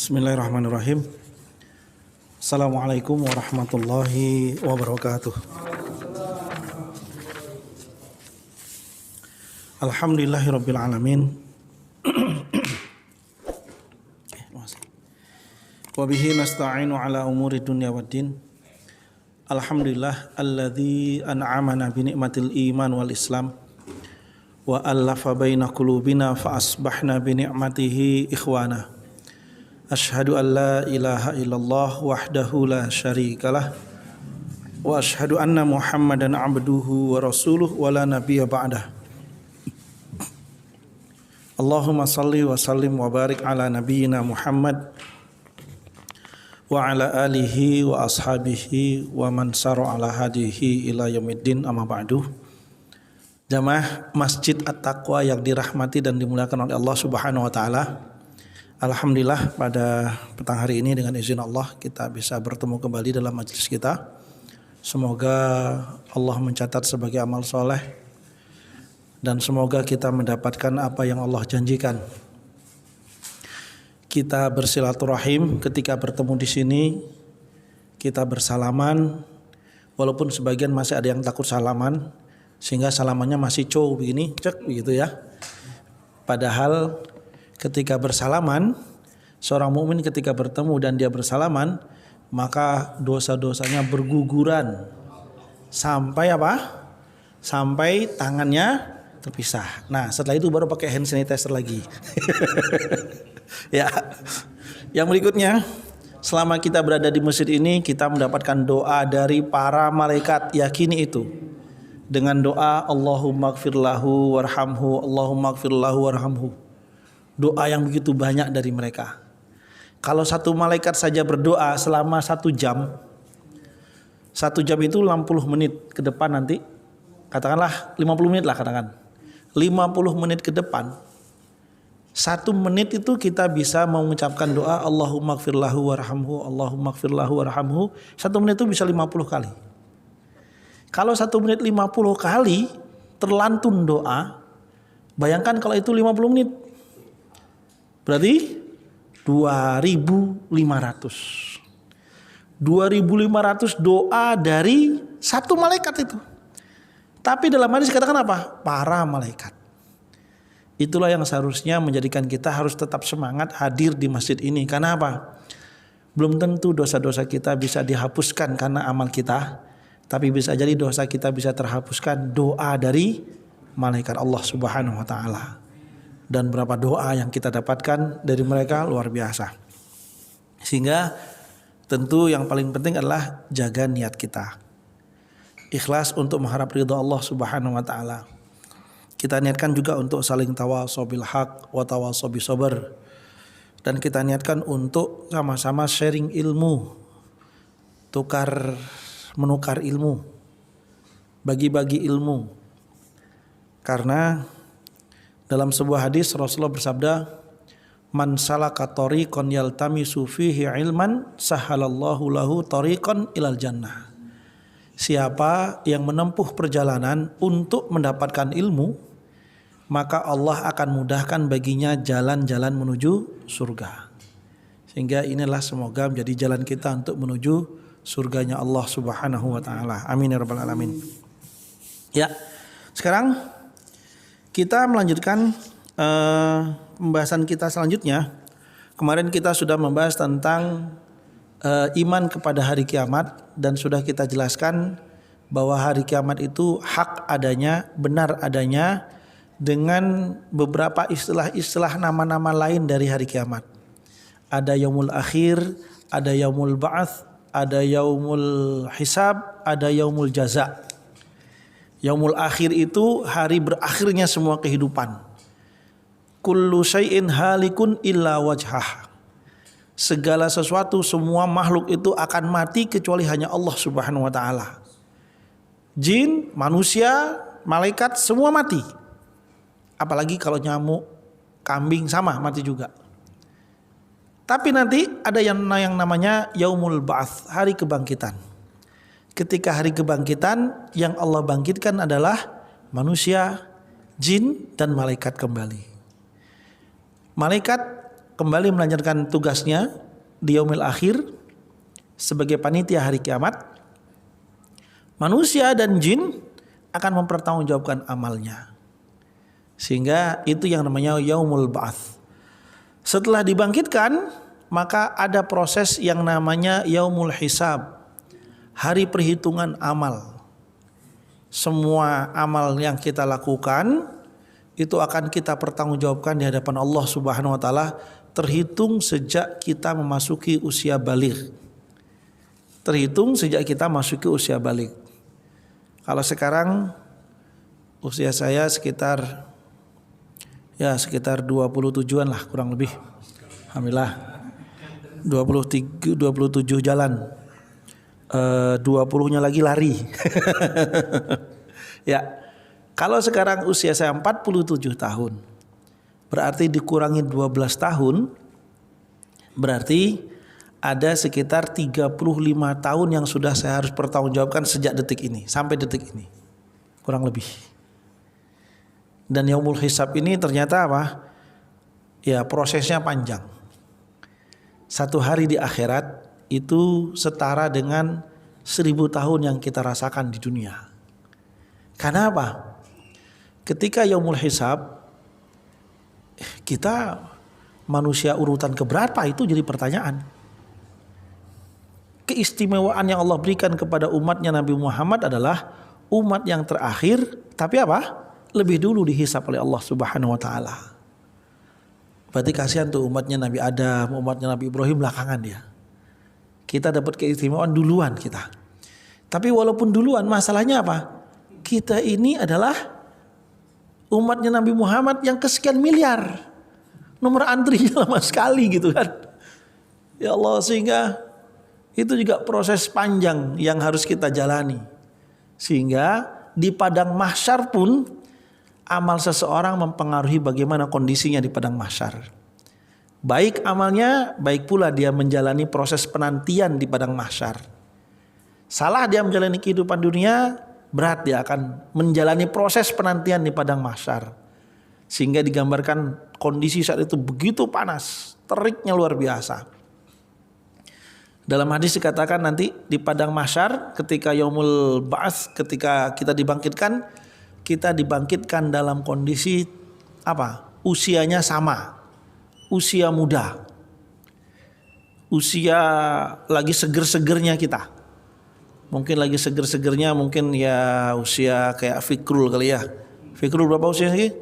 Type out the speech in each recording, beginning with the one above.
Bismillahirrahmanirrahim. Assalamualaikum warahmatullahi wabarakatuh. Alhamdulillahirabbil alamin. Wa bihi nasta'inu ala umuri dunya waddin. Alhamdulillah alladzi an'amana bi ni'matil iman wal islam wa allafa baina qulubina fa asbahna bi ni'matihi ikhwana. Asyhadu an la ilaha illallah wahdahu la syarikalah wa asyhadu anna Muhammadan abduhu wa rasuluh wa la nabiyya ba'dah. Allahumma salli wa sallim wa barik ala nabiyyina Muhammad wa ala alihi wa ashabihi wa man sara ala hadihi ila yaumiddin, amma ba'du. Jamaah Masjid At-Taqwa yang dirahmati dan dimuliakan oleh Allah Subhanahu wa taala. Alhamdulillah pada petang hari ini dengan izin Allah kita bisa bertemu kembali dalam majelis kita. Semoga Allah mencatat sebagai amal soleh dan semoga kita mendapatkan apa yang Allah janjikan. Kita bersilaturahim ketika bertemu di sini, kita bersalaman, walaupun sebagian masih ada yang takut salaman, sehingga salamannya masih cow begini, cek begitu ya. Padahal ketika bersalaman, seorang mukmin ketika bertemu dan dia bersalaman, maka dosa-dosanya berguguran sampai apa? Sampai tangannya terpisah. Nah, setelah itu baru pakai hand sanitizer lagi. Ya. Yang berikutnya, selama kita berada di masjid ini, kita mendapatkan doa dari para malaikat. Yakini itu. Dengan doa Allahumma gfir lahu warhamhu, Allahumma gfir lahu warhamhu. Doa yang begitu banyak dari mereka. Kalau satu malaikat saja berdoa selama 1 jam, 1 jam itu 60 menit ke depan nanti, katakanlah 50 menit lah katakan, 50 menit ke depan, 1 menit itu kita bisa mengucapkan doa Allahumma gfir lahu warhamhu, Allahumma gfir lahu warhamhu. 1 menit itu bisa 50 kali. Kalau 1 menit 50 kali terlantun doa, bayangkan kalau itu 50 menit. Berarti 2.500 doa dari 1 malaikat itu. Tapi dalam hadis katakan apa? Para malaikat. Itulah yang seharusnya menjadikan kita harus tetap semangat hadir di masjid ini. Karena apa? Belum tentu dosa-dosa kita bisa dihapuskan karena amal kita, tapi bisa jadi dosa kita bisa terhapuskan doa dari malaikat Allah Subhanahu wa taala. Dan berapa doa yang kita dapatkan dari mereka luar biasa. Sehingga tentu yang paling penting adalah jaga niat kita. Ikhlas untuk mengharap ridha Allah Subhanahu wa taala. Kita niatkan juga untuk saling tawasau bil haq wa tawasau bis sabr. Dan kita niatkan untuk sama-sama sharing ilmu. Menukar ilmu. Bagi-bagi ilmu. Karena dalam sebuah hadis Rasulullah bersabda, "Man salaka tariqan yaltamisu fihi ilman, sahhalallahu lahu tariqan ilal jannah." Siapa yang menempuh perjalanan untuk mendapatkan ilmu, maka Allah akan mudahkan baginya jalan-jalan menuju surga. Sehingga inilah semoga menjadi jalan kita untuk menuju surganya Allah Subhanahu wa taala. Amin ya rabbal alamin. Ya. Sekarang kita melanjutkan pembahasan kita selanjutnya. Kemarin kita sudah membahas tentang iman kepada hari kiamat dan sudah kita jelaskan bahwa hari kiamat itu hak adanya, benar adanya dengan beberapa istilah-istilah nama-nama lain dari hari kiamat. Ada yaumul akhir, ada yaumul ba'ats, ada yaumul hisab, ada yaumul jaza. Yaumul akhir itu hari berakhirnya semua kehidupan. Kullu syai'in halikun illa wajhah. Segala sesuatu, semua makhluk itu akan mati kecuali hanya Allah Subhanahu wa taala. Jin, manusia, malaikat semua mati. Apalagi kalau nyamuk, kambing sama mati juga. Tapi nanti ada yang namanya yaumul ba'ats, hari kebangkitan. Ketika hari kebangkitan, yang Allah bangkitkan adalah manusia, jin, dan malaikat kembali. Malaikat kembali melanjutkan tugasnya di yaumil akhir sebagai panitia hari kiamat. Manusia dan jin akan mempertanggungjawabkan amalnya. Sehingga itu yang namanya yaumul ba'ats. Setelah dibangkitkan, maka ada proses yang namanya yaumul hisab, hari perhitungan amal. Semua amal yang kita lakukan itu akan kita pertanggungjawabkan di hadapan Allah Subhanahu wa taala, terhitung sejak kita memasuki usia baligh. Terhitung sejak kita masuki usia baligh. Kalau sekarang usia saya sekitar 27-an lah kurang lebih. Alhamdulillah. 27 jalan. 20-nya lagi lari. Ya. Kalau sekarang usia saya 47 tahun. Berarti dikurangi 12 tahun. Berarti ada sekitar 35 tahun yang sudah saya harus pertanggungjawabkan sejak detik ini sampai detik ini. Kurang lebih. Dan yaumul hisab ini ternyata apa? Ya, prosesnya panjang. Satu hari di akhirat itu setara dengan 1000 tahun yang kita rasakan di dunia. Karena apa? Ketika yaumul hisab, kita manusia urutan keberapa itu jadi pertanyaan. Keistimewaan yang Allah berikan kepada umatnya Nabi Muhammad adalah umat yang terakhir, tapi apa? Lebih dulu dihisab oleh Allah Subhanahu wa taala. Berarti kasihan tuh umatnya Nabi Adam, umatnya Nabi Ibrahim belakangan dia. Kita dapat keistimewaan duluan kita. Tapi walaupun duluan, masalahnya apa? Kita ini adalah umatnya Nabi Muhammad yang kesekian miliar. Nomor antrinya lama sekali gitu kan. Ya Allah, sehingga itu juga proses panjang yang harus kita jalani. Sehingga di padang mahsyar pun amal seseorang mempengaruhi bagaimana kondisinya di padang mahsyar. Baik amalnya, baik pula dia menjalani proses penantian di padang mahsyar. Salah dia menjalani kehidupan dunia, berat dia akan menjalani proses penantian di padang mahsyar. Sehingga digambarkan kondisi saat itu begitu panas, teriknya luar biasa. Dalam hadis dikatakan nanti di padang mahsyar ketika yaumul ba'ats, ketika kita dibangkitkan dalam kondisi apa? Usianya sama. Usia muda, usia lagi seger-segernya kita, mungkin lagi seger-segernya mungkin ya usia kayak Fikrul kali ya. Fikrul berapa usia lagi?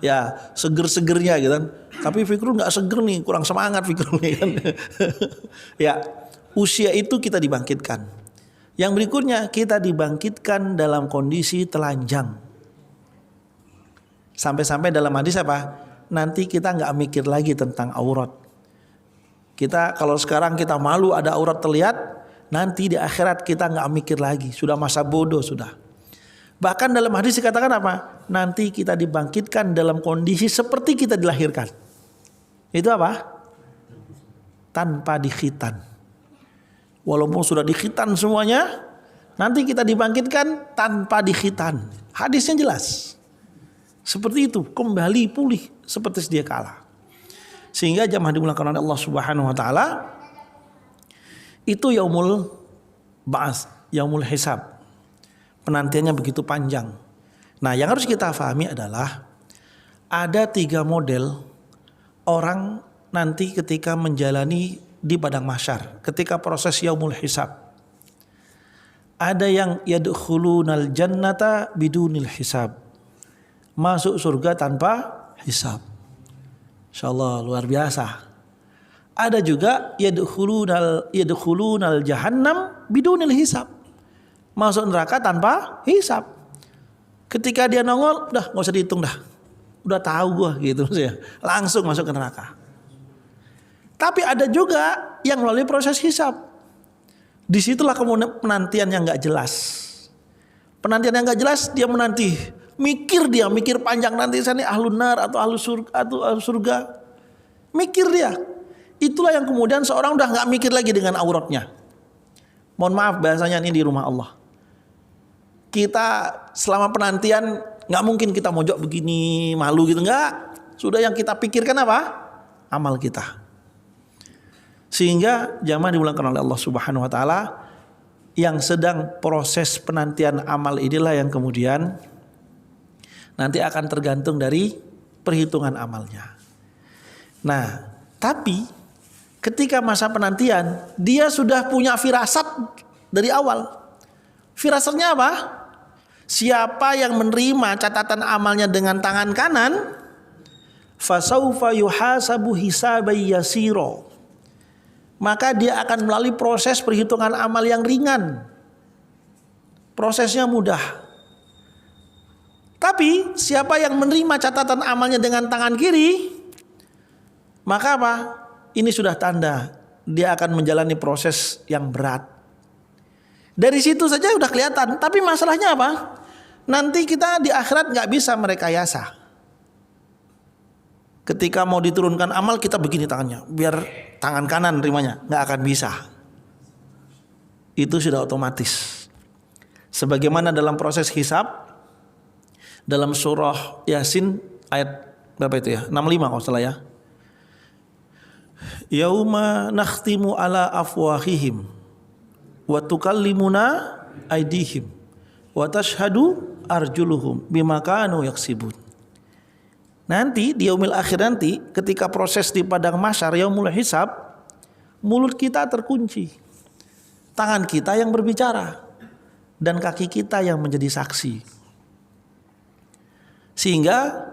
Ya seger-segernya gitu kan. Tapi Fikrul nggak seger nih, kurang semangat Fikrul nih kan. Ya usia itu kita dibangkitkan. Yang berikutnya kita dibangkitkan dalam kondisi telanjang. Sampai-sampai dalam hadis apa? Nanti kita nggak mikir lagi tentang aurat. Kita kalau sekarang kita malu ada aurat terlihat, nanti di akhirat kita nggak mikir lagi. Sudah masa bodoh sudah. Bahkan dalam hadis dikatakan apa? Nanti kita dibangkitkan dalam kondisi seperti kita dilahirkan. Itu apa? Tanpa dikhitan. Walaupun sudah dikhitan semuanya, nanti kita dibangkitkan tanpa dikhitan. Hadisnya jelas. Seperti itu, kembali pulih seperti sedia kala. Sehingga jamaah dimulakan oleh Allah Subhanahu wa taala, itu yaumul ba'ats, yaumul hisab. Penantiannya begitu panjang. Nah, yang harus kita pahami adalah ada 3 model orang nanti ketika menjalani di padang mahsyar, ketika proses yaumul hisab. Ada yang yadkhulunal jannata bidunil hisab. Masuk surga tanpa hisab. Insyaallah luar biasa. Ada juga yadkhulunal jahannam bidunil hisab. Masuk neraka tanpa hisab. Ketika dia nongol, udah nggak usah dihitung dah. Udah tahu gua gitu ya. Langsung masuk ke neraka. Tapi ada juga yang melalui proses hisab. Disitulah kemudian penantian yang nggak jelas. Penantian yang nggak jelas, dia menanti. Mikir panjang nanti sana ahlun nar atau ahlus surga, mikir dia. Itulah yang kemudian seorang udah nggak mikir lagi dengan auratnya. Mohon maaf bahasanya ini di rumah Allah. Kita selama penantian nggak mungkin kita mojok begini malu gitu, nggak. Sudah yang kita pikirkan apa? Amal kita. Sehingga jamaah dimulakan oleh Allah Subhanahu wa taala, yang sedang proses penantian amal inilah yang kemudian nanti akan tergantung dari perhitungan amalnya. Nah, tapi ketika masa penantian dia sudah punya firasat dari awal. Firasatnya apa? Siapa yang menerima catatan amalnya dengan tangan kanan, fasaufa yuhasabu hisaban yasiro, maka dia akan melalui proses perhitungan amal yang ringan. Prosesnya mudah. Tapi siapa yang menerima catatan amalnya dengan tangan kiri, maka apa? Ini sudah tanda dia akan menjalani proses yang berat. Dari situ saja udah kelihatan. Tapi masalahnya apa? Nanti kita di akhirat nggak bisa merekayasa. Ketika mau diturunkan amal kita begini tangannya, biar tangan kanan nerimanya, nggak akan bisa. Itu sudah otomatis. Sebagaimana dalam proses hisab, dalam surah Yasin ayat berapa itu ya? 65 kalau salah ya. Yauma nakhtimu ala afwahihim wa tukallimuna aydihim wa tashhadu arjuluhum bima kanu yaksibun. Nanti di yaumil akhir nanti ketika proses di padang mahsyar yaumul hisab, mulut kita terkunci, tangan kita yang berbicara dan kaki kita yang menjadi saksi. Sehingga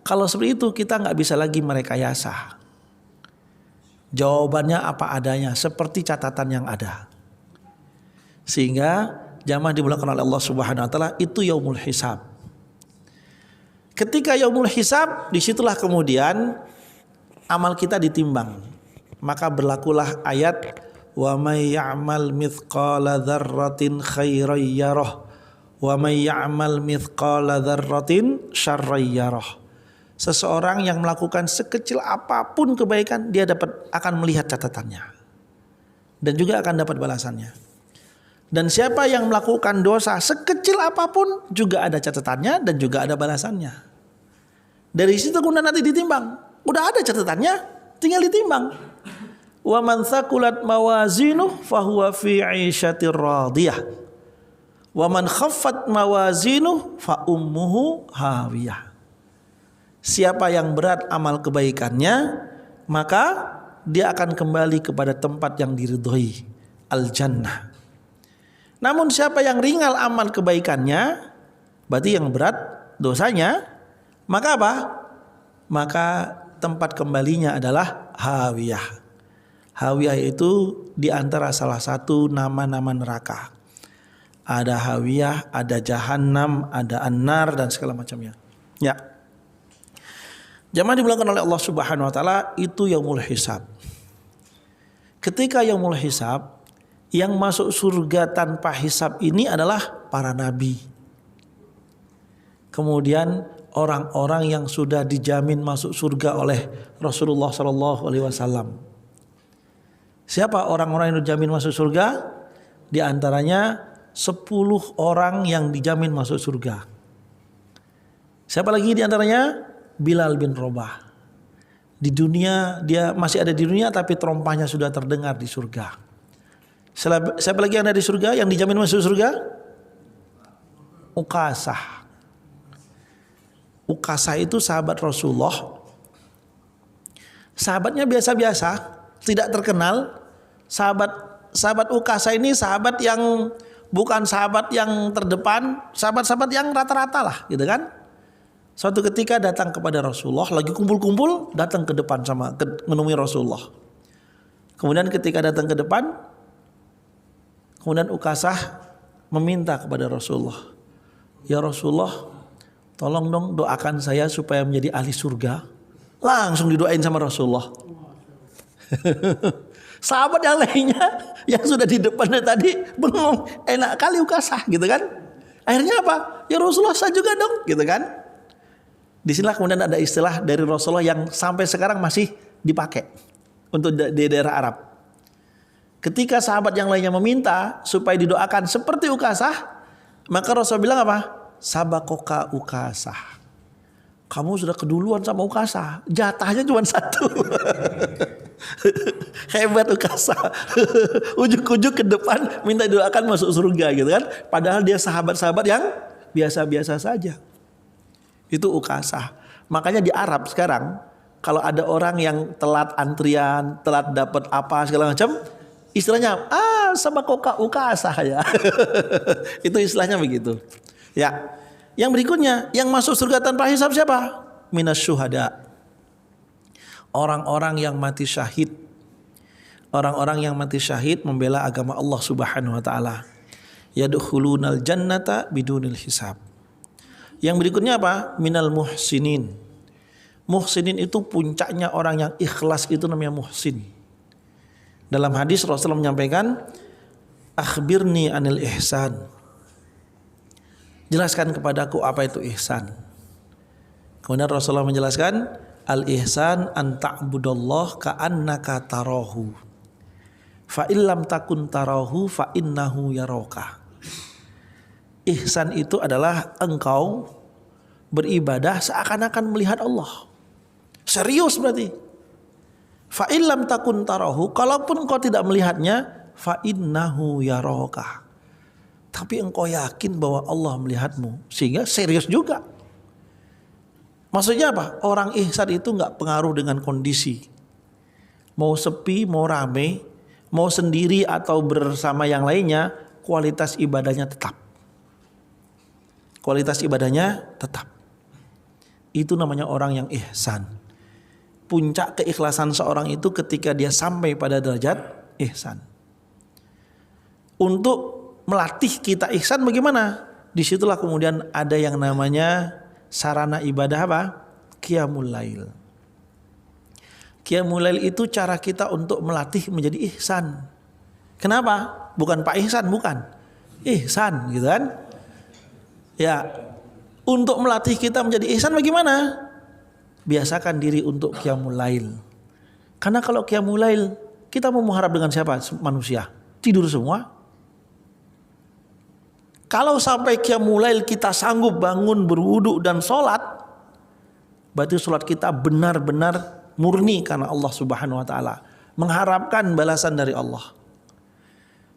kalau seperti itu kita nggak bisa lagi merekayasa. Jawabannya apa adanya seperti catatan yang ada. Sehingga jamaah dimulakan oleh Allah Subhanahu wa taala, itu yaumul hisab. Ketika yaumul hisab, disitulah kemudian amal kita ditimbang. Maka berlakulah ayat wa may ya'mal mithqala dzarratin khairan yarah wa may ya'mal mithqala dzarratin syarran yarah. Seseorang yang melakukan sekecil apapun kebaikan, dia akan melihat catatannya dan juga akan dapat balasannya. Dan siapa yang melakukan dosa sekecil apapun juga ada catatannya dan juga ada balasannya. Dari situ kemudian nanti ditimbang. Udah ada catatannya, tinggal ditimbang. Wa man thaqulat mawazinuh fahuwa fi 'ishatir radiyah. Wa man khaffat mawazinuh fa ummuhu hawiyah. Siapa yang berat amal kebaikannya, maka dia akan kembali kepada tempat yang diridhoi, al-jannah. Namun siapa yang ringan amal kebaikannya, berarti yang berat dosanya, maka apa? Maka tempat kembalinya adalah hawiyah. Hawiyah itu di antara salah satu nama-nama neraka. Ada hawiyah, ada jahannam, ada an-nar dan segala macamnya. Ya. Jamaah dimulakan oleh Allah Subhanahu wa taala, itu yaumul hisab. Ketika yaumul hisab, yang masuk surga tanpa hisab ini adalah para nabi. Kemudian orang-orang yang sudah dijamin masuk surga oleh Rasulullah sallallahu alaihi wasallam. Siapa orang-orang yang dijamin masuk surga? Di antaranya 10 orang yang dijamin masuk surga. Siapa lagi di antaranya? Bilal bin Rabah. Di dunia dia masih ada di dunia, tapi terompahnya sudah terdengar di surga. Siapa lagi yang ada di surga yang dijamin masuk surga? Ukasah. Ukasah itu sahabat Rasulullah. Sahabatnya biasa-biasa, tidak terkenal. Sahabat Ukasah ini sahabat yang bukan sahabat yang terdepan, sahabat-sahabat yang rata-rata lah, gitu kan? Suatu ketika datang kepada Rasulullah, lagi kumpul-kumpul, datang ke depan menemui Rasulullah. Kemudian ketika datang ke depan, kemudian Ukasah meminta kepada Rasulullah, ya Rasulullah, tolong dong doakan saya supaya menjadi ahli surga. Langsung didoain sama Rasulullah. Sahabat yang lainnya yang sudah di depannya tadi bengong, enak kali Ukasah gitu kan. Akhirnya apa? Ya Rasulullah saya juga dong gitu kan. Disinilah kemudian ada istilah dari Rasulullah yang sampai sekarang masih dipakai untuk di daerah Arab. Ketika sahabat yang lainnya meminta supaya didoakan seperti Ukasah, maka Rasul bilang apa? Sabakoka Ukasah. Kamu sudah keduluan sama Ukasah. Jatahnya cuma satu. Hebat Ukasah. Ujuk-ujuk ke depan minta doakan masuk surga gitu kan. Padahal dia sahabat-sahabat yang biasa-biasa saja. Itu Ukasah. Makanya di Arab sekarang kalau ada orang yang telat antrian, telat dapat apa segala macam, istilahnya sabakoka Ukasah ya. Itu istilahnya begitu. Ya. Yang berikutnya, yang masuk surga tanpa hisab siapa? Minas syuhada. Orang-orang yang mati syahid. Orang-orang yang mati syahid membela agama Allah Subhanahu wa taala. Yadkhulunal jannata bidunil hisab. Yang berikutnya apa? Minal muhsinin. Muhsinin itu puncaknya orang yang ikhlas, itu namanya muhsin. Dalam hadis Rasulullah menyampaikan, akhbirni anil ihsan. Jelaskan kepadaku apa itu ihsan. Kemudian Rasulullah menjelaskan, al-ihsan an ta'budallah ka'annaka tarahu. Fa illam takun tarahu fa innahu yaraka. Ihsan itu adalah engkau beribadah seakan-akan melihat Allah. Serius berarti. Fa illam takun tarahu, kalaupun engkau tidak melihatnya, fa innahu yaraka. Tapi engkau yakin bahwa Allah melihatmu, sehingga serius juga. Maksudnya apa? Orang ihsan itu nggak pengaruh dengan kondisi. Mau sepi, mau rame, mau sendiri atau bersama yang lainnya, kualitas ibadahnya tetap. Kualitas ibadahnya tetap. Itu namanya orang yang ihsan. Puncak keikhlasan seorang itu ketika dia sampai pada derajat ihsan. Untuk melatih kita ihsan bagaimana? Disitulah kemudian ada yang namanya sarana ibadah apa? Qiyamul lail. Qiyamul lail itu cara kita untuk melatih menjadi ihsan. Kenapa? Bukan Pak Ihsan, bukan. Ihsan gitu kan? Ya, untuk melatih kita menjadi ihsan bagaimana? Biasakan diri untuk qiyamul lail. Karena kalau qiyamul lail, kita mau mengharap dengan siapa? Manusia. Tidur semua. Kalau sampai qiyamul lail kita sanggup bangun, berwudu dan sholat, berarti sholat kita benar-benar murni karena Allah Subhanahu wa taala, mengharapkan balasan dari Allah.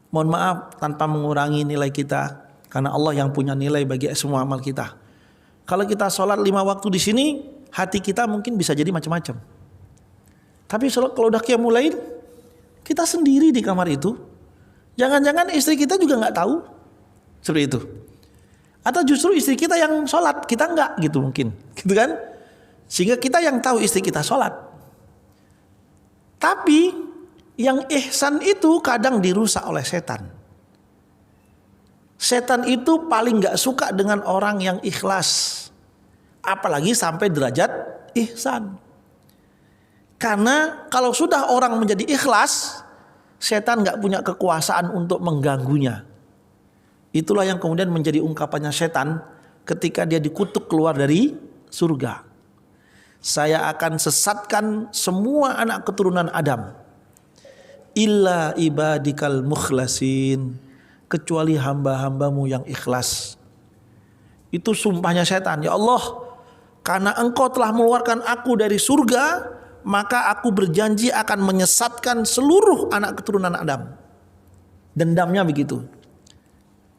Mohon maaf tanpa mengurangi nilai kita, karena Allah yang punya nilai bagi semua amal kita. Kalau kita sholat 5 waktu di sini, hati kita mungkin bisa jadi macam-macam. Tapi kalau udah qiyamul lail, kita sendiri di kamar itu, jangan-jangan istri kita juga nggak tahu. Seperti itu. Atau justru istri kita yang sholat, kita enggak gitu mungkin. Gitu kan? Sehingga kita yang tahu istri kita sholat. Tapi yang ihsan itu kadang dirusak oleh setan. Setan itu paling enggak suka dengan orang yang ikhlas. Apalagi sampai derajat ihsan. Karena kalau sudah orang menjadi ikhlas, setan enggak punya kekuasaan untuk mengganggunya. Itulah yang kemudian menjadi ungkapannya setan ketika dia dikutuk keluar dari surga. Saya akan sesatkan semua anak keturunan Adam. Illa ibadikal mukhlasin. Kecuali hamba-hambamu yang ikhlas. Itu sumpahnya setan. Ya Allah, karena engkau telah mengeluarkan aku dari surga, maka aku berjanji akan menyesatkan seluruh anak keturunan Adam. Dendamnya begitu.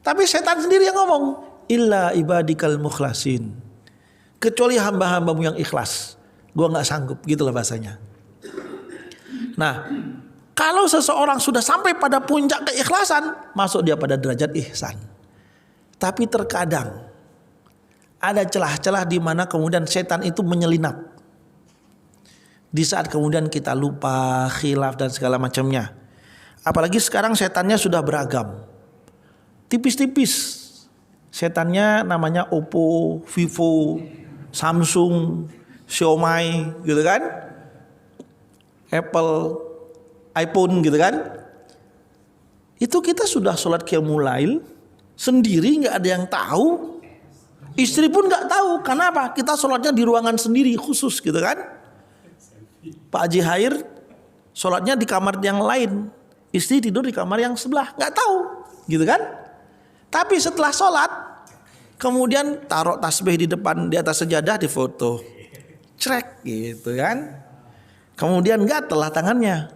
Tapi setan sendiri yang ngomong, illa ibadikal mukhlasin. Kecuali hamba-hambamu yang ikhlas. Gua nggak sanggup, gitulah bahasanya. Nah, kalau seseorang sudah sampai pada puncak keikhlasan, masuk dia pada derajat ihsan. Tapi terkadang ada celah-celah di mana kemudian setan itu menyelinap. Di saat kemudian kita lupa, khilaf dan segala macamnya. Apalagi sekarang setannya sudah beragam. Tipis-tipis. Setannya namanya Oppo, Vivo, Samsung, Xiaomi gitu kan. Apple, iPhone gitu kan. Itu kita sudah sholat qiyamul lail sendiri, gak ada yang tahu. Istri pun gak tahu. Karena apa? Kita sholatnya di ruangan sendiri khusus gitu kan. Pak Haji Hair sholatnya di kamar yang lain, istri tidur di kamar yang sebelah, gak tahu gitu kan. Tapi setelah sholat, Kemudian taruh tasbih di depan, di atas sejadah, difoto. Crek gitu kan. Kemudian gatel lah tangannya.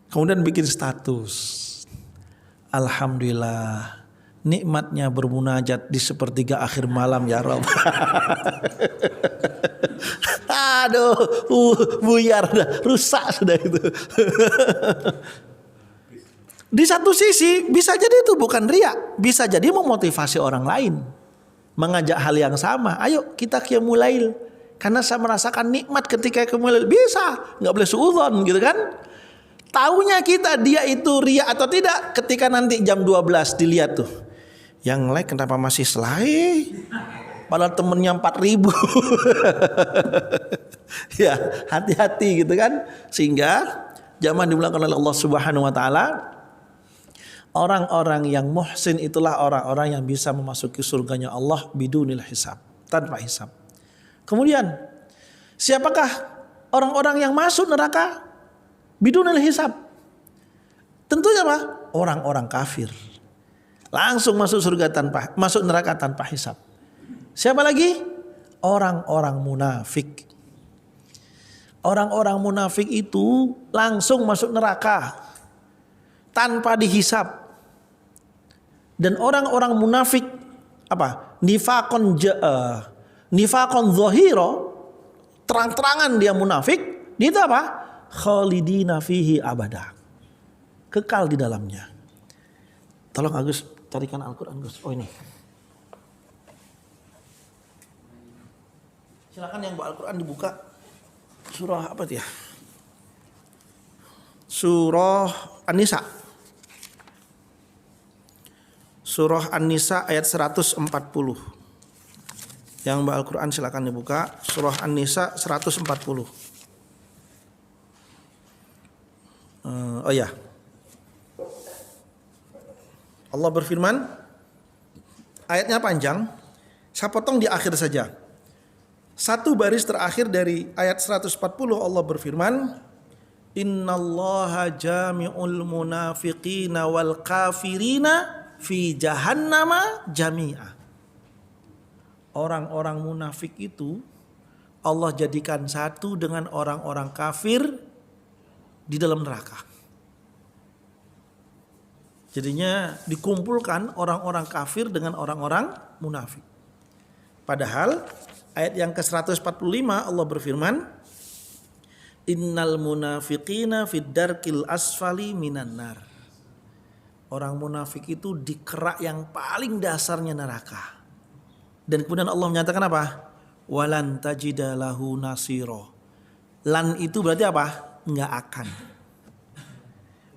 Kemudian bikin status. Alhamdulillah, nikmatnya bermunajat di sepertiga akhir malam ya Rabb. Aduh, buyar dah, rusak sudah itu. Di satu sisi bisa jadi itu bukan riya, bisa jadi memotivasi orang lain, mengajak hal yang sama. Ayo kita qiyamul lail, karena saya merasakan nikmat ketika qiyamul lail. Bisa, nggak boleh suudzon gitu kan? Taunya kita dia itu riya atau tidak ketika nanti jam 12 dilihat tuh. Yang like kenapa masih selai? Padahal temennya 4.000. Ya, hati-hati gitu kan. Sehingga zaman dimulakan oleh Allah Subhanahu wa taala, orang-orang yang muhsin itulah orang-orang yang bisa memasuki surganya Allah bidunil hisab, tanpa hisab. Kemudian, siapakah orang-orang yang masuk neraka bidunil hisab? Tentunya apa? Orang-orang kafir. Langsung masuk masuk neraka tanpa hisab. Siapa lagi? Orang-orang munafik. Orang-orang munafik itu langsung masuk neraka tanpa dihisab. Dan orang-orang munafik apa? Nifakon zahira, terang-terangan dia munafik. Dia itu apa? Khalidina fihi abada, kekal di dalamnya. Tolong Agus carikan Al-Quran Gus. Oh ini. Silakan yang bawa Al-Quran dibuka. Surah apa dia? Surah An-Nisa. Surah An-Nisa ayat 140. Yang bawa Al-Quran silakan dibuka. Surah An-Nisa 140. Oh ya, Allah berfirman, ayatnya panjang, saya potong di akhir saja. Satu baris terakhir dari ayat 140 Allah berfirman, Innallaha jami'ul munafiqina wal kafirina fi jahannama jami'a. Orang-orang munafik itu Allah jadikan satu dengan orang-orang kafir di dalam neraka. Jadinya dikumpulkan orang-orang kafir dengan orang-orang munafik. Padahal ayat yang ke-145 Allah berfirman, Innal munafiqina fid darkil asfali minan nar. Orang munafik itu di kerak yang paling dasarnya neraka. Dan kemudian Allah menyatakan apa? Walan tajida lahu nasiro. Lan itu berarti apa? Enggak akan.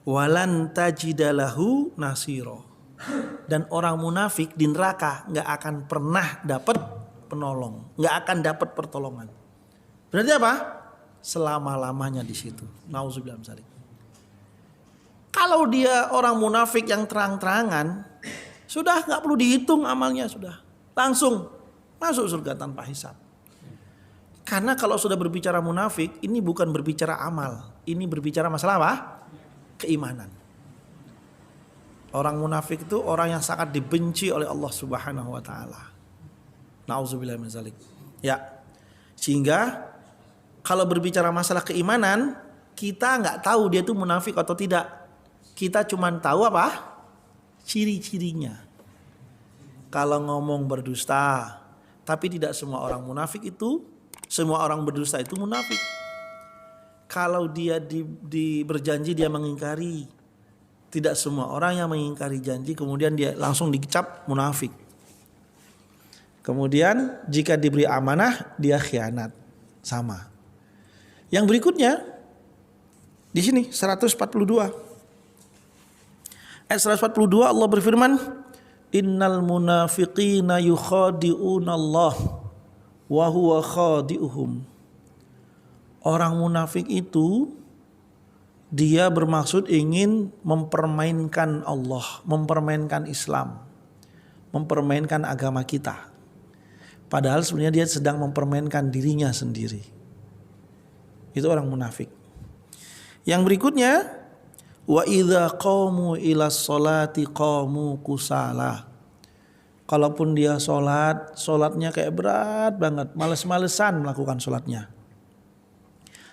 Walan tajidalahu nasiro. Dan orang munafik di neraka enggak akan pernah dapat penolong, enggak akan dapat pertolongan. Berarti apa? Selama-lamanya di situ. Nauzubillah min dzalik. Kalau dia orang munafik yang terang-terangan, sudah enggak perlu dihitung amalnya, sudah langsung masuk surga tanpa hisab. Karena kalau sudah berbicara munafik, ini bukan berbicara amal. Ini berbicara masalah apa? Keimanan. Orang munafik itu orang yang sangat dibenci oleh Allah Subhanahu wa taala. Nauzubillah min dzalik. Ya. Sehingga kalau berbicara masalah keimanan, kita nggak tahu dia itu munafik atau tidak. Kita cuma tahu apa? Ciri-cirinya. Kalau ngomong berdusta, tapi tidak semua orang munafik itu, semua orang berdusta itu munafik. Kalau dia berjanji dia mengingkari, tidak semua orang yang mengingkari janji kemudian dia langsung dicap munafik. Kemudian jika diberi amanah dia khianat, sama. Yang berikutnya di sini 142. Ayat 142 Allah berfirman, Innal munafiqina yukhadi'una Allah wa huwa khadi'uhum. Orang munafik itu dia bermaksud ingin mempermainkan Allah, mempermainkan Islam, mempermainkan agama kita. Padahal sebenarnya dia sedang mempermainkan dirinya sendiri. Itu orang munafik. Yang berikutnya, wa idza qamu ila sholati qamu kusala Kalaupun dia sholat, sholatnya kayak berat banget, males-malesan melakukan sholatnya.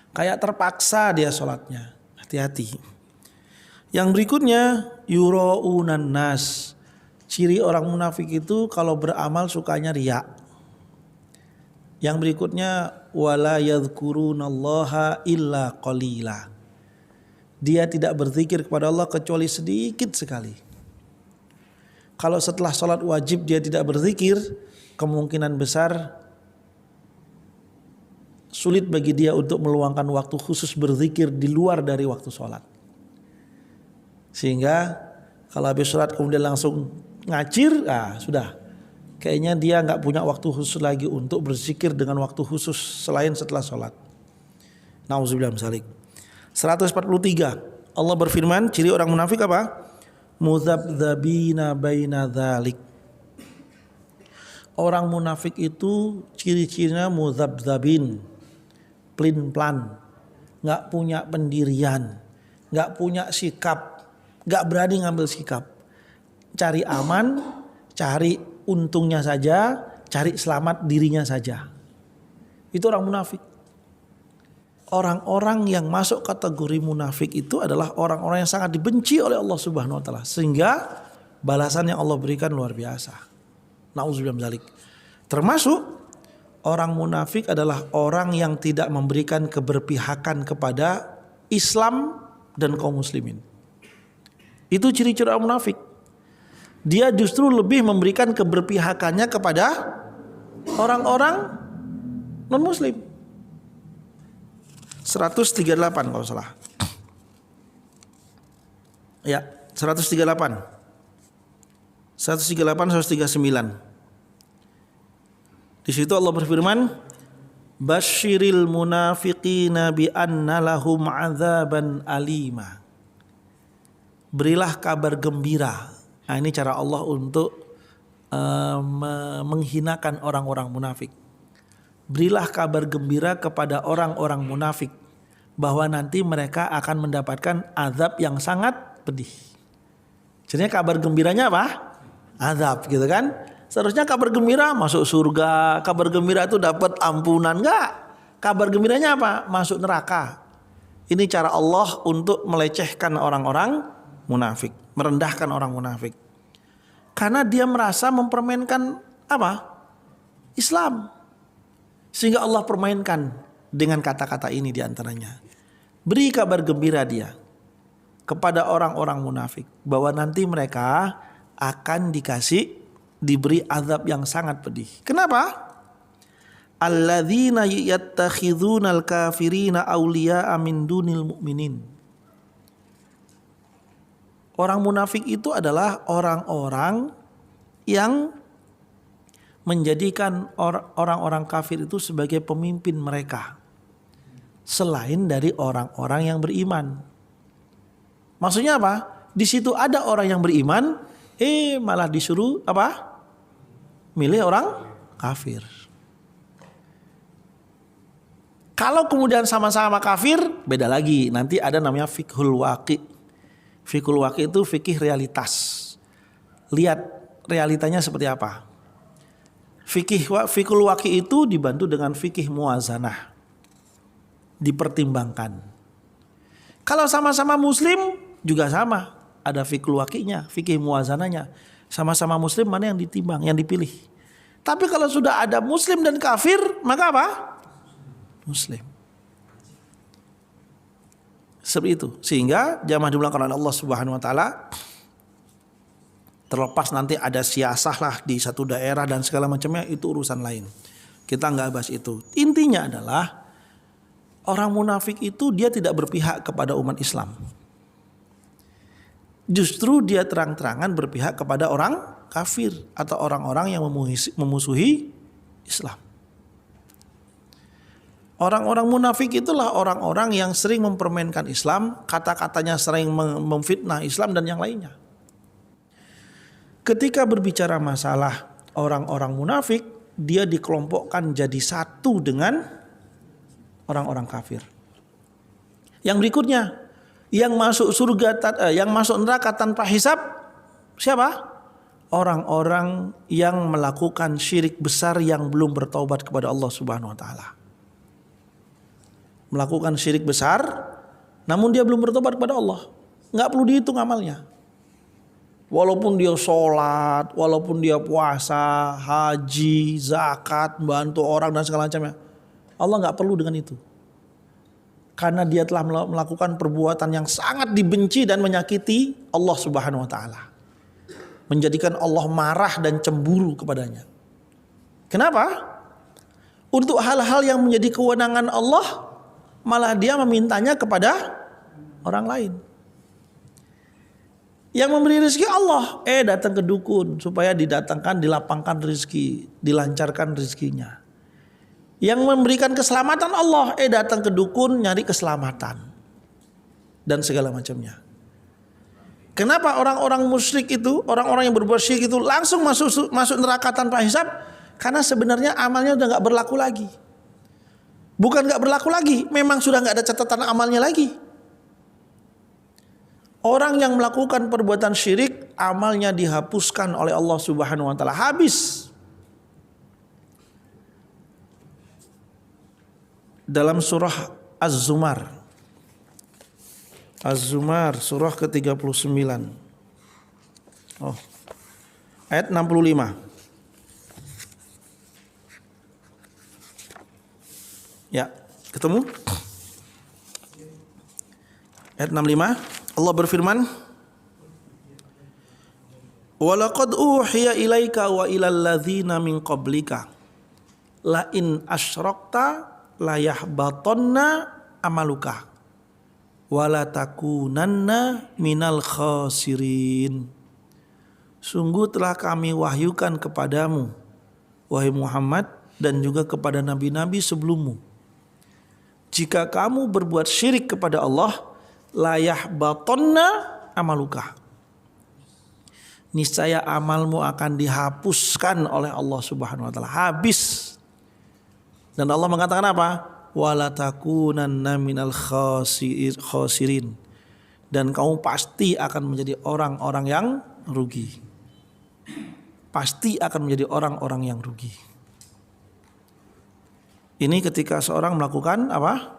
Kayak terpaksa dia sholatnya. Hati-hati. Yang berikutnya, yura'unan nas. Ciri orang munafik itu kalau beramal sukanya riya. Yang berikutnya, wala yadhkurunallaha illa qalila. Dia tidak berzikir kepada Allah kecuali sedikit sekali. Kalau setelah sholat wajib dia tidak berzikir, kemungkinan besar sulit bagi dia untuk meluangkan waktu khusus berzikir di luar dari waktu sholat. Sehingga kalau habis sholat kemudian langsung ngacir, sudah. Kayaknya dia nggak punya waktu khusus lagi untuk berzikir dengan waktu khusus selain setelah sholat. Nauzubillah min dzalik. 143. Allah berfirman, ciri orang munafik apa? Mudzabdzabina baina dzalik. Orang munafik itu ciri-cirinya mudzabdzabin, plin-plan, nggak punya pendirian, nggak punya sikap, nggak berani ngambil sikap. Cari aman, cari untungnya saja, cari selamat dirinya saja. Itu orang munafik. Orang-orang yang masuk kategori munafik itu adalah orang-orang yang sangat dibenci oleh Allah Subhanahu wa taala, sehingga balasan yang Allah berikan luar biasa. Nauzubillah min dzalik. Termasuk orang munafik adalah orang yang tidak memberikan keberpihakan kepada Islam dan kaum muslimin. Itu ciri-ciri orang munafik. Dia justru lebih memberikan keberpihakannya kepada orang-orang non-muslim. 138 kalau salah. Ya, 138. 139. Di situ Allah berfirman, "Basyiril munafiqina bi anna lahum 'adzaban alima." Berilah kabar gembira. Nah, ini cara Allah untuk menghinakan orang-orang munafik. Berilah kabar gembira kepada orang-orang munafik bahwa nanti mereka akan mendapatkan azab yang sangat pedih. Jadinya kabar gembiranya apa? Azab, gitu kan? Seharusnya kabar gembira masuk surga, kabar gembira itu dapat ampunan, enggak? Kabar gembiranya apa? Masuk neraka. Ini cara Allah untuk melecehkan orang-orang munafik, merendahkan orang munafik. Karena dia merasa mempermainkan apa? Islam. Sehingga Allah permainkan dengan kata-kata ini diantaranya. Beri kabar gembira dia kepada orang-orang munafik bahwa nanti mereka akan diberi azab yang sangat pedih. Kenapa? Alladzina yattakhidhunal kafirina awliya'a min dunil mu'minin. Orang munafik itu adalah orang-orang yang menjadikan orang-orang kafir itu sebagai pemimpin mereka selain dari orang-orang yang beriman. Maksudnya apa? Di situ ada orang yang beriman, malah disuruh apa? Milih orang kafir. Kalau kemudian sama-sama kafir, beda lagi. Nanti ada namanya fiqhul waqi. Fiqhul waqi itu fikih realitas. Lihat realitanya seperti apa. Fikul waqi itu dibantu dengan fikih muwazanah, dipertimbangkan. Kalau sama-sama muslim juga sama, ada fikul waqinya, fikih muwazanahnya. Sama-sama muslim mana yang ditimbang, yang dipilih. Tapi kalau sudah ada muslim dan kafir, maka apa? Muslim. Seperti itu. Sehingga jamaah dimulakan oleh Allah Subhanahu wa taala. Terlepas nanti ada siasah lah di satu daerah dan segala macamnya, itu urusan lain. Kita nggak bahas itu. Intinya adalah orang munafik itu dia tidak berpihak kepada umat Islam. Justru dia terang-terangan berpihak kepada orang kafir atau orang-orang yang memusuhi Islam. Orang-orang munafik itulah orang-orang yang sering mempermainkan Islam, kata-katanya sering memfitnah Islam dan yang lainnya. Ketika berbicara masalah orang-orang munafik, dia dikelompokkan jadi satu dengan orang-orang kafir. Yang berikutnya, yang masuk surga, yang masuk neraka tanpa hisab, siapa? orang-orang yang melakukan syirik besar yang belum bertaubat kepada Allah Subhanahu wa taala. Melakukan syirik besar namun dia belum bertobat kepada Allah. Enggak perlu dihitung amalnya. Walaupun dia sholat, walaupun dia puasa, haji, zakat, bantu orang dan segala macamnya, Allah nggak perlu dengan itu. Karena dia telah melakukan perbuatan yang sangat dibenci dan menyakiti Allah Subhanahu wa taala. Menjadikan Allah marah dan cemburu kepadanya. Kenapa? Untuk hal-hal yang menjadi kewenangan Allah, malah dia memintanya kepada orang lain. Yang memberi rezeki Allah, datang ke dukun supaya didatangkan, dilapangkan rezeki, dilancarkan rezekinya. Yang memberikan keselamatan Allah, datang ke dukun nyari keselamatan dan segala macamnya. Kenapa orang-orang musyrik itu, orang-orang yang berbuat syirik itu langsung masuk neraka tanpa hisab? Karena sebenarnya amalnya udah nggak berlaku lagi. Bukan nggak berlaku lagi, memang sudah nggak ada catatan amalnya lagi. Orang yang melakukan perbuatan syirik, amalnya dihapuskan oleh Allah Subhanahu wa taala, habis. Dalam surah Az-Zumar. Az-Zumar surah ke-39. Ayat 65. Ya, ketemu? Ayat 65. Allah berfirman, "Walaqad uhiya ilaika wa ilal ladzina min qablika la in asyrakta la yahbatanna amaluka wa la takunanna minal khasirin." Sungguh telah kami wahyukan kepadamu, wahai Muhammad, dan juga kepada nabi-nabi sebelummu, jika kamu berbuat syirik kepada Allah, la yahbatanna amaluka, niscaya amalmu akan dihapuskan oleh Allah Subhanahu wa taala, habis. Dan Allah mengatakan apa? Wala takunanna minal khasirin, dan kamu pasti akan menjadi orang-orang yang rugi. Pasti akan menjadi orang-orang yang rugi. Ini ketika seorang melakukan apa?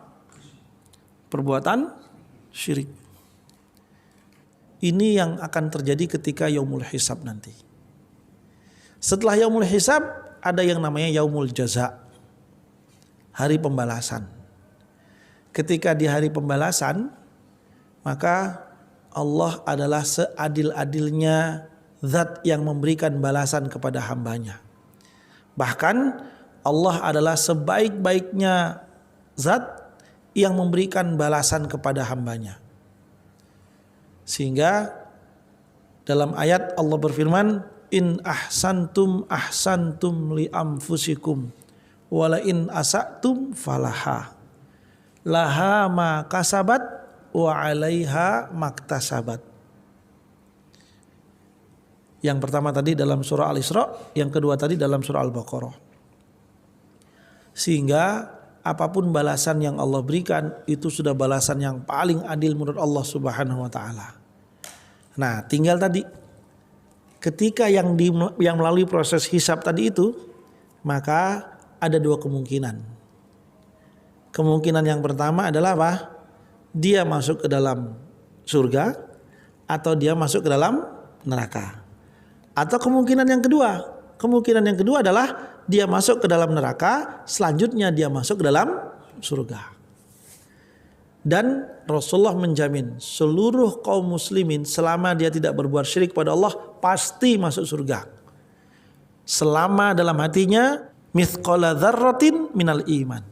Perbuatan syirik. Ini yang akan terjadi ketika yaumul hisab nanti. Setelah yaumul hisab ada yang namanya yaumul jaza, hari pembalasan. Ketika di hari pembalasan, maka Allah adalah seadil-adilnya zat yang memberikan balasan kepada hambanya. Bahkan Allah adalah sebaik-baiknya zat yang memberikan balasan kepada hambanya. Sehingga dalam ayat Allah berfirman, in ahsantum ahsantum li anfusikum wala in asatum falaha laha ma kasabat wa alaiha maktasabat. Yang pertama tadi dalam surah Al-Isra, yang kedua tadi dalam surah Al-Baqarah. Sehingga apapun balasan yang Allah berikan itu sudah balasan yang paling adil menurut Allah Subhanahu wa taala. Nah, tinggal tadi ketika yang melalui proses hisab tadi itu, maka ada dua kemungkinan. Kemungkinan yang pertama adalah apa? Dia masuk ke dalam surga atau dia masuk ke dalam neraka. Atau kemungkinan yang kedua adalah dia masuk ke dalam neraka, selanjutnya dia masuk ke dalam surga. Dan Rasulullah menjamin seluruh kaum muslimin selama dia tidak berbuat syirik pada Allah pasti masuk surga. Selama dalam hatinya mithqala dzarratin minal iman.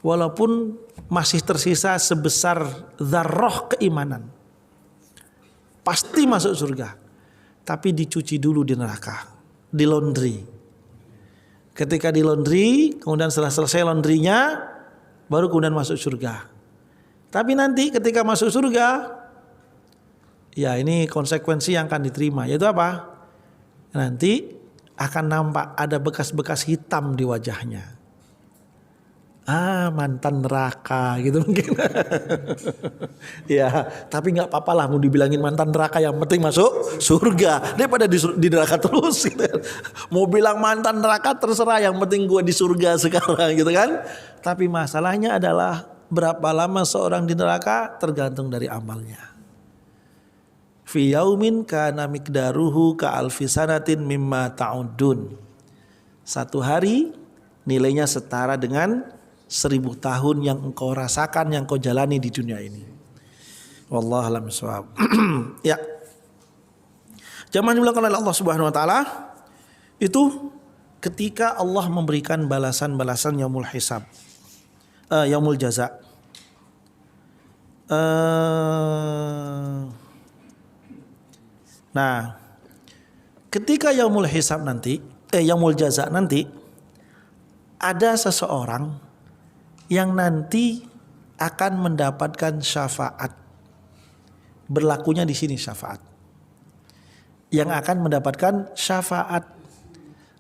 Walaupun masih tersisa sebesar dzarrah keimanan. Pasti masuk surga. Tapi dicuci dulu di neraka, di laundry. Ketika di laundry, kemudian setelah selesai laundrynya, baru kemudian masuk surga. Tapi nanti ketika masuk surga, ya ini konsekuensi yang akan diterima. Yaitu apa? Nanti akan nampak ada bekas-bekas hitam di wajahnya. Mantan neraka gitu mungkin. Ya, tapi nggak apa-apa lah mau dibilangin mantan neraka, yang penting masuk surga daripada di neraka terus gitu. Mau bilang mantan neraka terserah, yang penting gue di surga sekarang gitu kan. Tapi masalahnya adalah berapa lama seorang di neraka tergantung dari amalnya. Fi yaumin kana miqdaruhu ka alfi sanatin mimma ta'udun. Satu hari nilainya setara dengan 1000 tahun yang engkau rasakan, yang kau jalani di dunia ini. Wallahu a'lam bishawab. Ya. Zaman dilakukan oleh Allah Subhanahu wa taala itu ketika Allah memberikan balasan-balasan yaumul hisab. Yaumul jaza. Nah, ketika yaumul hisab nanti, yaumul jaza nanti, ada seseorang yang nanti akan mendapatkan syafaat. Berlakunya di sini syafaat. Yang akan mendapatkan syafaat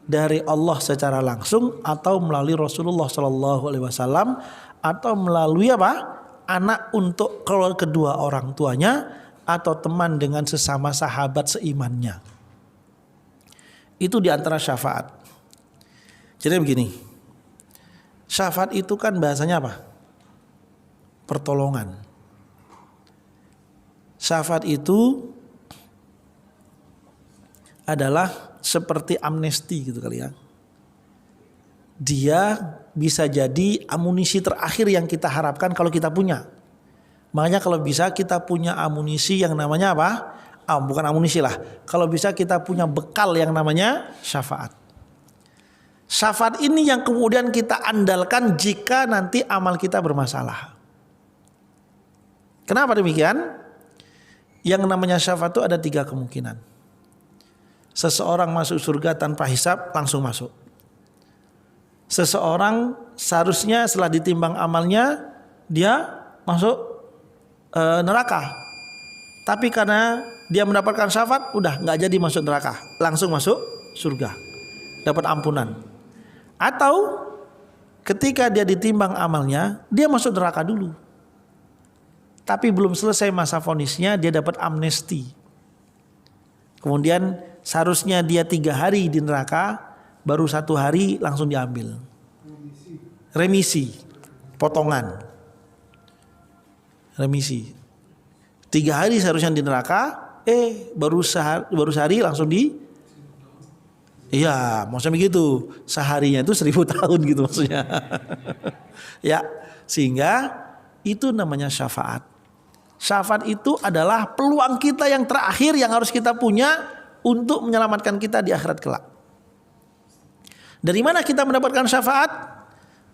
dari Allah secara langsung atau melalui Rasulullah SAW atau melalui apa? Anak untuk kedua orang tuanya atau teman dengan sesama sahabat seimannya. Itu diantara syafaat. Jadi begini. Syafaat itu kan bahasanya apa? Pertolongan. Syafaat itu adalah seperti amnesti gitu kali ya. Dia bisa jadi amunisi terakhir yang kita harapkan kalau kita punya. Makanya kalau bisa kita punya amunisi yang namanya apa? Bukan amunisi lah. Kalau bisa kita punya bekal yang namanya syafaat. Syafaat ini yang kemudian kita andalkan jika nanti amal kita bermasalah. Kenapa demikian? Yang namanya syafaat itu ada 3 kemungkinan. Seseorang masuk surga tanpa hisab langsung masuk. Seseorang seharusnya setelah ditimbang amalnya dia masuk neraka. Tapi karena dia mendapatkan syafaat udah nggak jadi masuk neraka, langsung masuk surga. Dapat ampunan. Atau ketika dia ditimbang amalnya, dia masuk neraka dulu. Tapi belum selesai masa vonisnya, dia dapat amnesti. Kemudian seharusnya dia 3 hari di neraka, baru 1 hari langsung diambil. Remisi, potongan. Remisi. 3 hari seharusnya di neraka, baru sehari langsung di. Iya, maksudnya begitu. Seharinya itu 1000 tahun gitu maksudnya. Ya, sehingga itu namanya syafaat. Syafaat itu adalah peluang kita yang terakhir yang harus kita punya untuk menyelamatkan kita di akhirat kelak. Dari mana kita mendapatkan syafaat?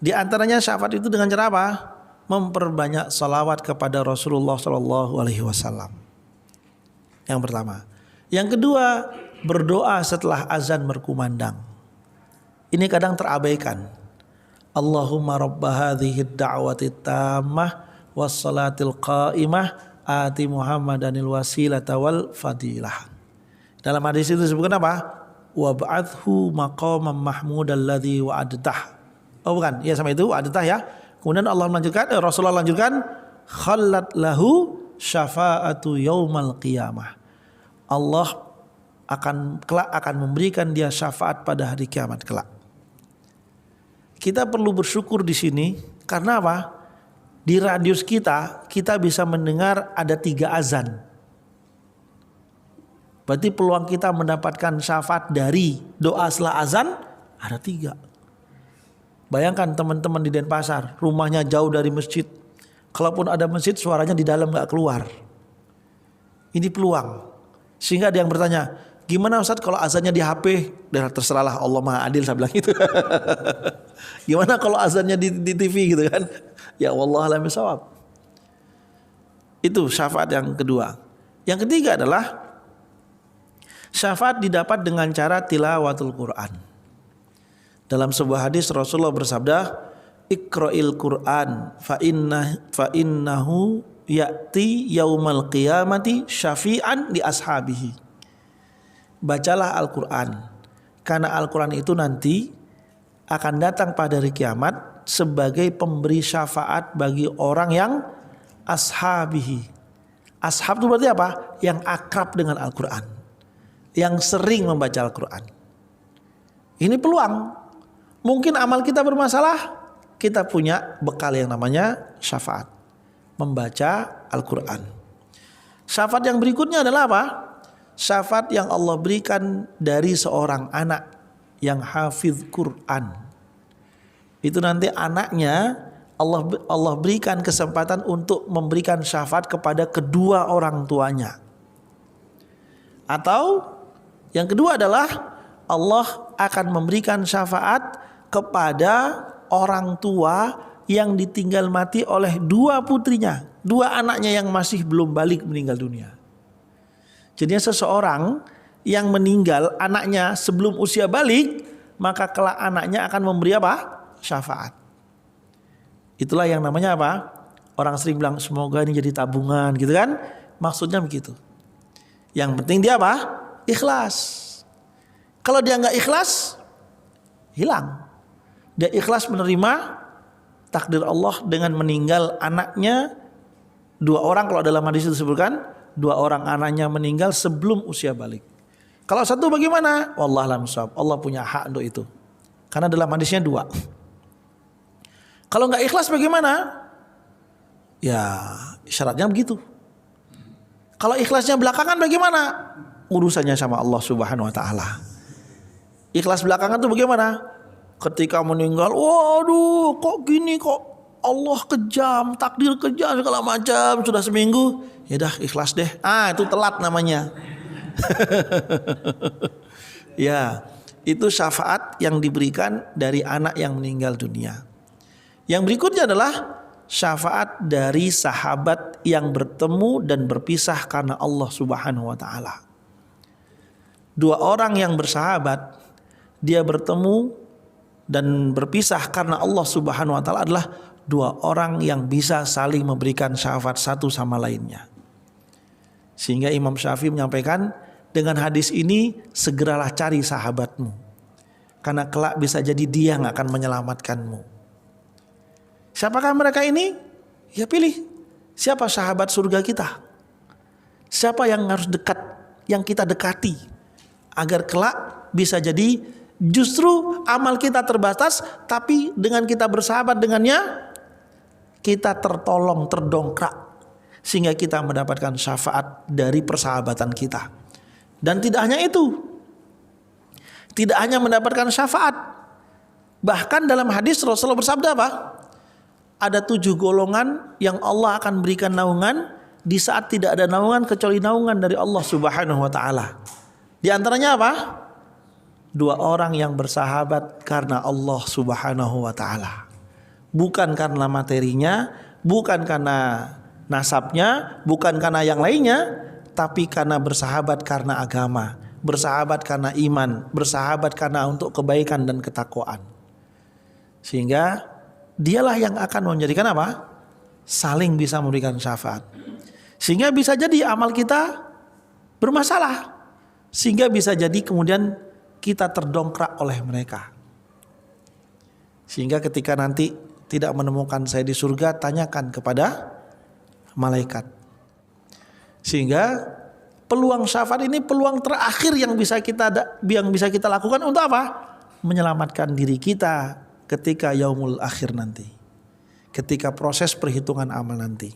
Di antaranya syafaat itu dengan cara apa? Memperbanyak salawat kepada Rasulullah SAW. Yang pertama. Yang kedua, berdoa setelah azan berkumandang. Ini kadang terabaikan. Allahumma rabba hadhihi ad-da'wati tammah wassalatil qa'imah ati Muhammadanil wasilata wal fadilah. Dalam hadis itu disebutkan apa? Wab'athu maqaman mahmudal ladzi wa'adtah. Oh bukan, ya sama itu wa'adtah ya. Kemudian Allah melanjutkan, Rasulullah lanjutkan, khallat lahu syafa'atu yaumal qiyamah. Allah akan memberikan dia syafaat pada hari kiamat kelak. Kita perlu bersyukur di sini karena apa? Di radius kita bisa mendengar ada 3 azan. Berarti peluang kita mendapatkan syafaat dari doa setelah azan ada 3. Bayangkan teman-teman di Denpasar, rumahnya jauh dari masjid. Kalaupun ada masjid, suaranya di dalam gak keluar. Ini peluang. Sehingga ada yang bertanya, gimana Ustaz kalau azannya di HP? Dan terserahlah, Allah Maha Adil, saya bilang gitu. Gimana kalau azannya di TV gitu kan? Ya wallahu a'lam bishawab. Itu syafaat yang kedua. Yang ketiga adalah syafaat didapat dengan cara tilawatul Quran. Dalam sebuah hadis Rasulullah bersabda, Iqra'il Quran fa innahu ya'ti yaumal qiyamati syafi'an li ashabihi. Bacalah Al-Quran, karena Al-Quran itu nanti akan datang pada hari kiamat sebagai pemberi syafaat bagi orang yang ashabihi. Ashab itu berarti apa? Yang akrab dengan Al-Quran, yang sering membaca Al-Quran. Ini peluang. Mungkin amal kita bermasalah, kita punya bekal yang namanya syafaat, membaca Al-Quran. Syafaat yang berikutnya adalah apa? Syafaat yang Allah berikan dari seorang anak yang hafiz Quran. Itu nanti anaknya Allah berikan kesempatan untuk memberikan syafaat kepada kedua orang tuanya. Atau yang kedua adalah Allah akan memberikan syafaat kepada orang tua yang ditinggal mati oleh dua putrinya, dua anaknya yang masih belum balik meninggal dunia. Jadi seseorang yang meninggal anaknya sebelum usia balik, maka kelak anaknya akan memberi apa? Syafaat. Itulah yang namanya apa? Orang sering bilang semoga ini jadi tabungan gitu kan? Maksudnya begitu. Yang penting dia apa? Ikhlas. Kalau dia nggak ikhlas, hilang. Dia ikhlas menerima takdir Allah dengan meninggal anaknya dua orang, kalau dalam hadis itu disebutkan dua orang anaknya meninggal sebelum usia balik. Kalau satu bagaimana? Wallahualam shawab. Allah punya hak untuk itu. Karena dalam hadisnya dua. Kalau nggak ikhlas bagaimana? Ya syaratnya begitu. Kalau ikhlasnya belakangan bagaimana? Urusannya sama Allah Subhanahu Wa Taala. Ikhlas belakangan tuh bagaimana? Ketika meninggal, waduh kok gini, kok Allah kejam, takdir kejam segala macam, sudah seminggu, ya dah ikhlas deh. Itu telat namanya. Ya, itu syafaat yang diberikan dari anak yang meninggal dunia. Yang berikutnya adalah syafaat dari sahabat yang bertemu dan berpisah karena Allah Subhanahu Wa Taala. Dua orang yang bersahabat, dia bertemu dan berpisah karena Allah Subhanahu Wa Taala adalah dua orang yang bisa saling memberikan syafaat satu sama lainnya. Sehingga Imam Syafi'i menyampaikan, dengan hadis ini segeralah cari sahabatmu, karena kelak bisa jadi dia yang akan menyelamatkanmu. Siapakah mereka ini? Ya pilih siapa sahabat surga kita, siapa yang harus dekat, yang kita dekati, agar kelak bisa jadi justru amal kita terbatas, tapi dengan kita bersahabat dengannya, kita tertolong, terdongkrak, sehingga kita mendapatkan syafaat dari persahabatan kita. Dan tidak hanya itu, tidak hanya mendapatkan syafaat, bahkan dalam hadis Rasulullah bersabda apa? Ada 7 golongan yang Allah akan berikan naungan di saat tidak ada naungan kecuali naungan dari Allah Subhanahu Wa Taala. Di antaranya apa? 2 orang yang bersahabat karena Allah Subhanahu Wa Taala. Bukan karena materinya, bukan karena nasabnya, bukan karena yang lainnya, tapi karena bersahabat karena agama, bersahabat karena iman, bersahabat karena untuk kebaikan dan ketakwaan. Sehingga dialah yang akan menjadikan apa? Saling bisa memberikan syafaat. Sehingga bisa jadi amal kita bermasalah, sehingga bisa jadi kemudian kita terdongkrak oleh mereka. Sehingga ketika nanti tidak menemukan saya di surga, tanyakan kepada malaikat. Sehingga peluang syafaat ini peluang terakhir yang bisa kita lakukan untuk apa? Menyelamatkan diri kita ketika yaumul akhir nanti, ketika proses perhitungan amal nanti.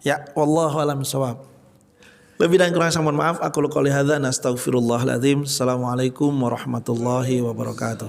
Ya, wallahu a'lam bishawab. Lebih dan kurang saya mohon maaf. Aku qouli hadza, nastaghfirullahal azim. Assalamualaikum warahmatullahi wabarakatuh.